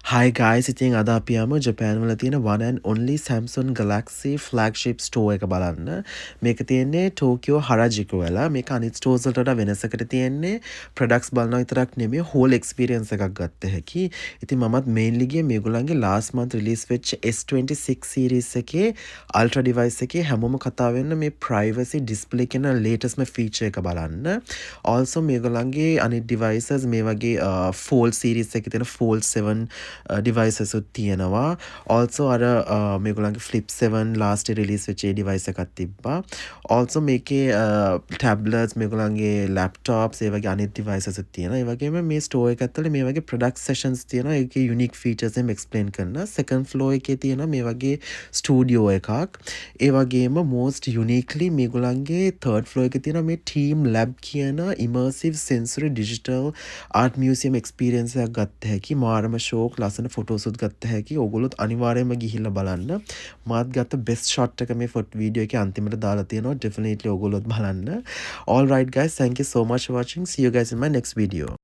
Hi guys, ඉතින් අද අපි යමු ජපාන් වල තියෙන one and only Samsung Galaxy flagship store එක බලන්න. මේක තියෙන්නේ ටෝකියෝ හරාජිකු වල. මේක අනිත් stores වලට වඩා වෙනසකට තියෙන්නේ products බලනවා විතරක් නෙමෙයි whole experience එකක් ගත්ත හැකි. ඉතින් මමත් mainly ගියේ මේගොල්ලන්ගේ last month release වෙච්ච S26 series එකේ ultra device එකේ හැමෝම කතා වෙන්න මේ privacy display කියන latest feature එක බලන්න. Also මේගොල්ලන්ගේ අනිත් devices මේ වගේ fold series එකේ තියෙන fold 7 devices උත් තියෙනවා. Also අර මේගොල්ලන්ගේ flip 7 last release වෙච්ච ඒ device එකක් තිබ්බා. Also මේකේ tablets මේගොල්ලන්ගේ laptops ඒ වගේ අනිත් devices උත් තියෙනවා. ඒ වගේම මේ store එක ඇතුලේ මේ වගේ product sessions තියෙනවා. ඒකේ unique features එහෙම explain කරන. second floor එකේ තියෙනවා මේ වගේ studio එකක්. ඒ වගේම most uniquely මේගොල්ලන්ගේ third floor එකේ තියෙනවා මේ team lab කියන immersive sensory digital art museum experience එකක් ගත්ත හැකි. මාරම ෂෝක් ලස්සන ෆොටෝස් උත් ගත්ත හැකි. ඕගොල්ලොත් අනිවාර්යයෙන්ම ගිහිල්ලා බලන්න. මාත් ගත්ත best shot එක මේ වීඩියෝ එකේ අන්තිමට දාලා තියෙනවා. definitely ඕගොල්ලොත් බලන්න. All right guys, thank you so much for watching. See you guys in my next video.